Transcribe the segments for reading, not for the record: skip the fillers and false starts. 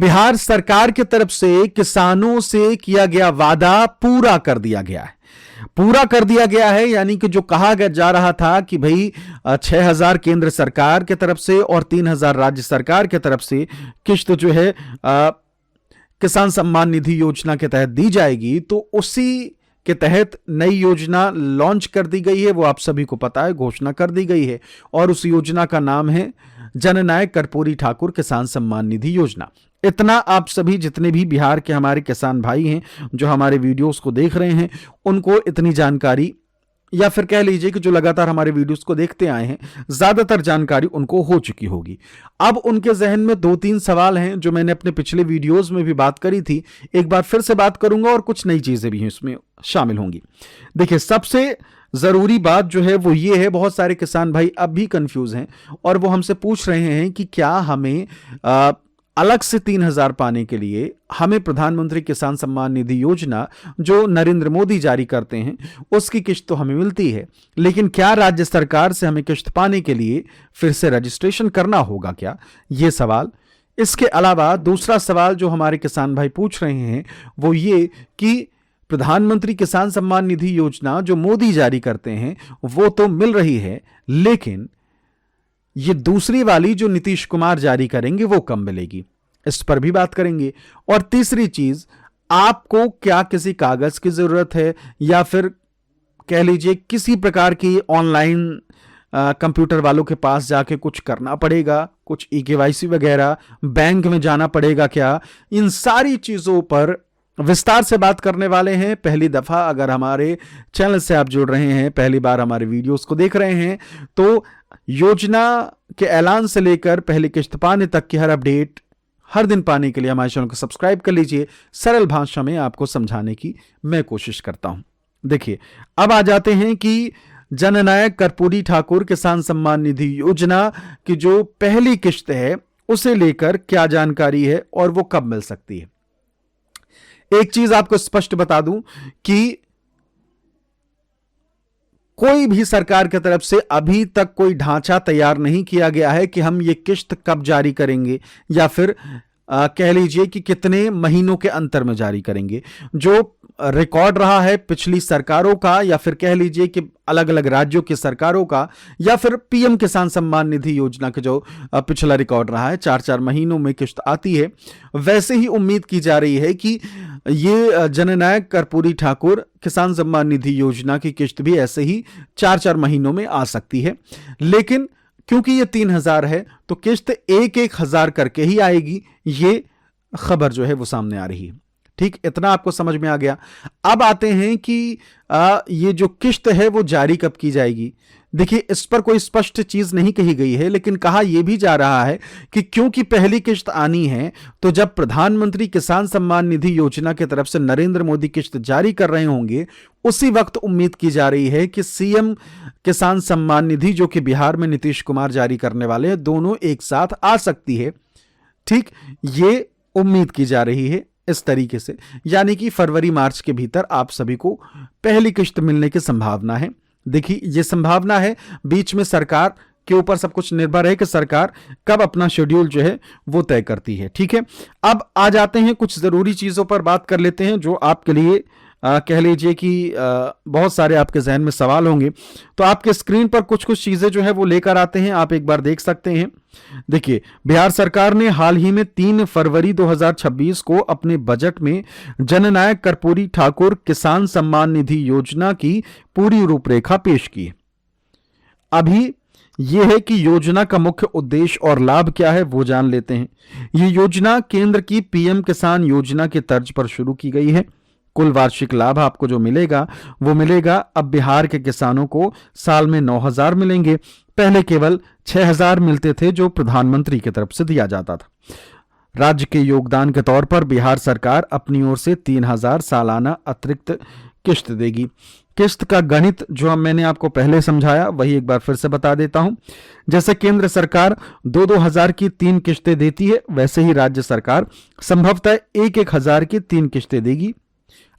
बिहार सरकार की तरफ से किसानों से किया गया वादा पूरा कर दिया गया है। पूरा कर दिया गया है यानी कि जो कहा जा रहा था कि भाई 6,000 केंद्र सरकार की तरफ से और 3,000 राज्य सरकार की तरफ से किश्त जो है किसान सम्मान निधि योजना के तहत दी जाएगी, तो उसी के तहत नई योजना लॉन्च कर दी गई है। वो आप सभी को पता है, घोषणा कर दी गई है और उस योजना का नाम है जननायक कर्पूरी ठाकुर किसान सम्मान निधि योजना। इतना आप सभी जितने भी बिहार के हमारे किसान भाई हैं जो हमारे वीडियोस को देख रहे हैं, उनको इतनी जानकारी, या फिर कह लीजिए कि जो लगातार हमारे वीडियोस को देखते आए हैं, ज्यादातर जानकारी उनको हो चुकी होगी। अब उनके जहन में 2-3 सवाल हैं जो मैंने अपने पिछले वीडियोस में भी बात करी थी, एक बार फिर से बात करूंगा और कुछ नई चीजें भी इसमें शामिल होंगी। देखिए, सबसे जरूरी बात जो है वो ये है, बहुत सारे किसान भाई अब भी कंफ्यूज हैं और वो हमसे पूछ रहे हैं कि क्या हमें अलग से 3,000 पाने के लिए हमें प्रधानमंत्री किसान सम्मान निधि योजना जो नरेंद्र मोदी जारी करते हैं उसकी किश्त तो हमें मिलती है, लेकिन क्या राज्य सरकार से हमें किश्त पाने के लिए फिर से रजिस्ट्रेशन करना होगा क्या, ये सवाल। इसके अलावा दूसरा सवाल जो हमारे किसान भाई पूछ रहे हैं वो ये कि प्रधानमंत्री किसान सम्मान निधि योजना जो मोदी जारी करते हैं वो तो मिल रही है, लेकिन ये दूसरी वाली जो नीतीश कुमार जारी करेंगे वो कब मिलेगी, इस पर भी बात करेंगे। और तीसरी चीज, आपको क्या किसी कागज की जरूरत है या फिर कह लीजिए किसी प्रकार की ऑनलाइन कंप्यूटर वालों के पास जाके कुछ करना पड़ेगा, कुछ EKYC वगैरह, बैंक में जाना पड़ेगा क्या, इन सारी चीजों पर विस्तार से बात करने वाले हैं। पहली दफा अगर हमारे चैनल से आप जुड़ रहे हैं, पहली बार हमारे वीडियोस को देख रहे हैं, तो योजना के ऐलान से लेकर पहली किश्त पाने तक की हर अपडेट हर दिन पाने के लिए हमारे चैनल को सब्सक्राइब कर लीजिए। सरल भाषा में आपको समझाने की मैं कोशिश करता हूं। देखिए, अब आ जाते हैं कि जननायक कर्पूरी ठाकुर किसान सम्मान निधि योजना की जो पहली किश्त है उसे लेकर क्या जानकारी है और वो कब मिल सकती है। एक चीज आपको स्पष्ट बता दूं कि कोई भी सरकार की तरफ से अभी तक कोई ढांचा तैयार नहीं किया गया है कि हम ये किश्त कब जारी करेंगे या फिर कह लीजिए कि कितने महीनों के अंतर में जारी करेंगे। जो रिकॉर्ड रहा है पिछली सरकारों का या फिर कह लीजिए कि अलग अलग राज्यों की सरकारों का या फिर PM किसान सम्मान निधि योजना का जो पिछला रिकॉर्ड रहा है, 4-4 महीनों में किश्त आती है, वैसे ही उम्मीद की जा रही है कि ये जननायक कर्पूरी ठाकुर किसान सम्मान निधि योजना की किश्त भी ऐसे ही 4-4 महीनों में आ सकती है। लेकिन क्योंकि ये 3,000 है तो किश्त 1,000 करके ही आएगी, ये खबर जो है वो सामने आ रही है। ठीक, इतना आपको समझ में आ गया। अब आते हैं कि ये जो किश्त है वो जारी कब की जाएगी। देखिए, इस पर कोई स्पष्ट चीज नहीं कही गई है, लेकिन कहा यह भी जा रहा है कि क्योंकि पहली किश्त आनी है तो जब प्रधानमंत्री किसान सम्मान निधि योजना की तरफ से नरेंद्र मोदी किश्त जारी कर रहे होंगे उसी वक्त उम्मीद की जा रही है कि CM किसान सम्मान निधि जो कि बिहार में नीतीश कुमार जारी करने वाले हैं, दोनों एक साथ आ सकती है। ठीक, ये उम्मीद की जा रही है इस तरीके से, यानी कि फरवरी-मार्च के भीतर आप सभी को पहली किश्त मिलने की संभावना है। देखिए, यह संभावना है, बीच में सरकार के ऊपर सब कुछ निर्भर है कि सरकार कब अपना शेड्यूल जो है वो तय करती है। ठीक है, अब आ जाते हैं कुछ जरूरी चीजों पर बात कर लेते हैं जो आपके लिए कह लीजिए कि बहुत सारे आपके जहन में सवाल होंगे, तो आपके स्क्रीन पर कुछ कुछ चीजें जो है वो लेकर आते हैं, आप एक बार देख सकते हैं। देखिए, बिहार सरकार ने हाल ही में 3 फरवरी 2026 को अपने बजट में जननायक कर्पूरी ठाकुर किसान सम्मान निधि योजना की पूरी रूपरेखा पेश की। अभी यह है कि योजना का मुख्य उद्देश्य और लाभ क्या है वो जान लेते हैं। यह योजना केंद्र की PM किसान योजना के तर्ज पर शुरू की गई है। कुल वार्षिक लाभ आपको जो मिलेगा वो मिलेगा, अब बिहार के किसानों को साल में 9,000 मिलेंगे, पहले केवल 6,000 मिलते थे जो प्रधानमंत्री की तरफ से दिया जाता था। राज्य के योगदान के तौर पर बिहार सरकार अपनी ओर से 3,000 सालाना अतिरिक्त किश्त देगी। किश्त का गणित जो मैंने आपको पहले समझाया वही एक बार फिर से बता देता हूं। जैसे केंद्र सरकार 2-2 हजार की 3 किश्तें देती है, वैसे ही राज्य सरकार संभवतः 1-1 हजार की 3 किश्तें देगी।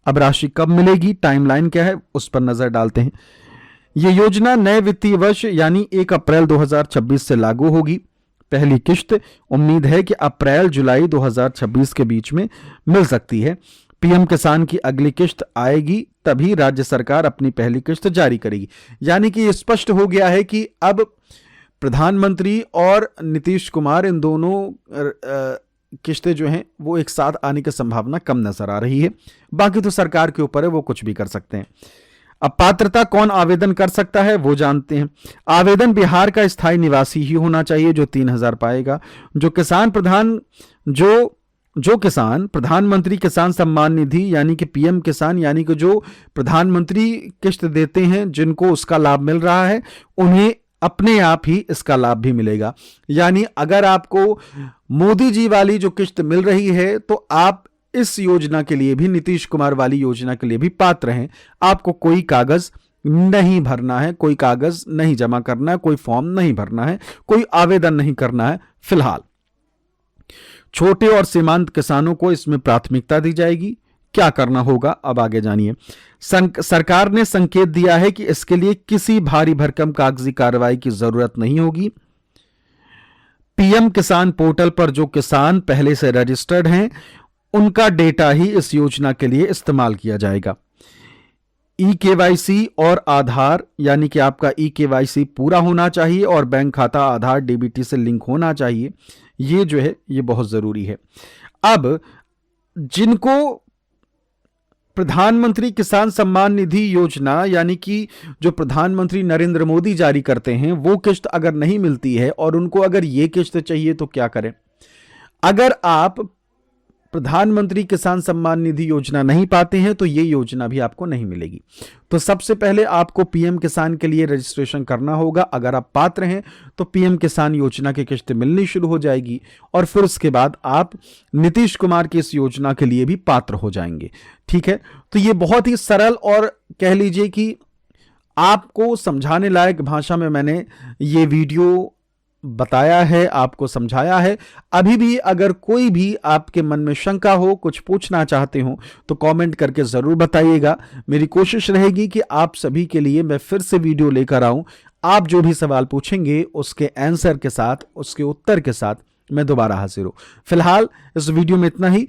अब राशि कब मिलेगी, टाइमलाइन क्या है, उस पर नजर डालते हैं। यह योजना नए वित्तीय वर्ष यानी 1 अप्रैल 2026 से लागू होगी। पहली किश्त उम्मीद है कि अप्रैल जुलाई 2026 के बीच में मिल सकती है। पीएम किसान की अगली किश्त आएगी तभी राज्य सरकार अपनी पहली किश्त जारी करेगी। यानी कि ये स्पष्ट हो गया है कि अब प्रधानमंत्री और नीतीश कुमार इन दोनों किश्तें जो हैं वो एक साथ आने की संभावना कम नजर आ रही है। बाकी तो सरकार के ऊपर है, वो कुछ भी कर सकते हैं। अब पात्रता कौन आवेदन कर सकता है वो जानते हैं। आवेदन बिहार का स्थायी निवासी ही होना चाहिए जो 3,000 पाएगा। जो किसान प्रधानमंत्री किसान सम्मान निधि यानी कि पीएम किसान यानी कि जो प्रधानमंत्री किश्त देते हैं, जिनको उसका लाभ मिल रहा है, उन्हें अपने आप ही इसका लाभ भी मिलेगा। यानी अगर आपको मोदी जी वाली जो किश्त मिल रही है तो आप इस योजना के लिए भी, नीतीश कुमार वाली योजना के लिए भी पात्र हैं। आपको कोई कागज नहीं भरना है, कोई कागज नहीं जमा करना है, कोई फॉर्म नहीं भरना है, कोई आवेदन नहीं करना है। फिलहाल छोटे और सीमांत किसानों को इसमें प्राथमिकता दी जाएगी। क्या करना होगा अब आगे जानिए। सरकार ने संकेत दिया है कि इसके लिए किसी भारी भरकम कागजी कार्रवाई की जरूरत नहीं होगी। पीएम किसान पोर्टल पर जो किसान पहले से रजिस्टर्ड हैं, उनका डेटा ही इस योजना के लिए इस्तेमाल किया जाएगा। ई-केवाईसी और आधार यानी कि आपका ई-केवाईसी पूरा होना चाहिए और बैंक खाता आधार डीबीटी से लिंक होना चाहिए। ये जो है ये बहुत जरूरी है। अब जिनको प्रधानमंत्री किसान सम्मान निधि योजना यानी कि जो प्रधानमंत्री नरेंद्र मोदी जारी करते हैं, वो किश्त अगर नहीं मिलती है और उनको अगर ये किश्त चाहिए तो क्या करें? अगर आप प्रधानमंत्री किसान सम्मान निधि योजना नहीं पाते हैं तो ये योजना भी आपको नहीं मिलेगी। तो सबसे पहले आपको पीएम किसान के लिए रजिस्ट्रेशन करना होगा। अगर आप पात्र हैं तो पीएम किसान योजना की किश्त मिलनी शुरू हो जाएगी और फिर उसके बाद आप नीतीश कुमार की इस योजना के लिए भी पात्र हो जाएंगे। ठीक है, तो ये बहुत ही सरल और कह लीजिए कि आपको समझाने लायक भाषा में मैंने ये वीडियो बताया है, आपको समझाया है। अभी भी अगर कोई भी आपके मन में शंका हो, कुछ पूछना चाहते हो तो कमेंट करके जरूर बताइएगा। मेरी कोशिश रहेगी कि आप सभी के लिए मैं फिर से वीडियो लेकर आऊं। आप जो भी सवाल पूछेंगे उसके आंसर के साथ, उसके उत्तर के साथ मैं दोबारा हाजिर हूं। फिलहाल इस वीडियो में इतना ही।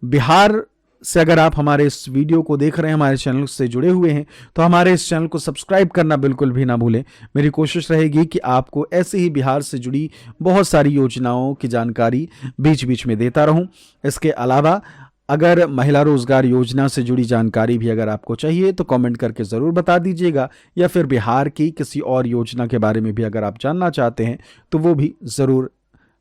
बिहार से अगर आप हमारे इस वीडियो को देख रहे हैं, हमारे चैनल से जुड़े हुए हैं, तो हमारे इस चैनल को सब्सक्राइब करना बिल्कुल भी ना भूलें। मेरी कोशिश रहेगी कि आपको ऐसे ही बिहार से जुड़ी बहुत सारी योजनाओं की जानकारी बीच बीच में देता रहूं। इसके अलावा अगर महिला रोजगार योजना से जुड़ी जानकारी भी अगर आपको चाहिए तो कमेंट करके ज़रूर बता दीजिएगा, या फिर बिहार की किसी और योजना के बारे में भी अगर आप जानना चाहते हैं तो वो भी ज़रूर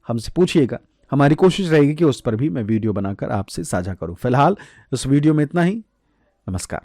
हमसे पूछिएगा। हमारी कोशिश रहेगी कि उस पर भी मैं वीडियो बनाकर आपसे साझा करूं। फिलहाल इस वीडियो में इतना ही। नमस्कार।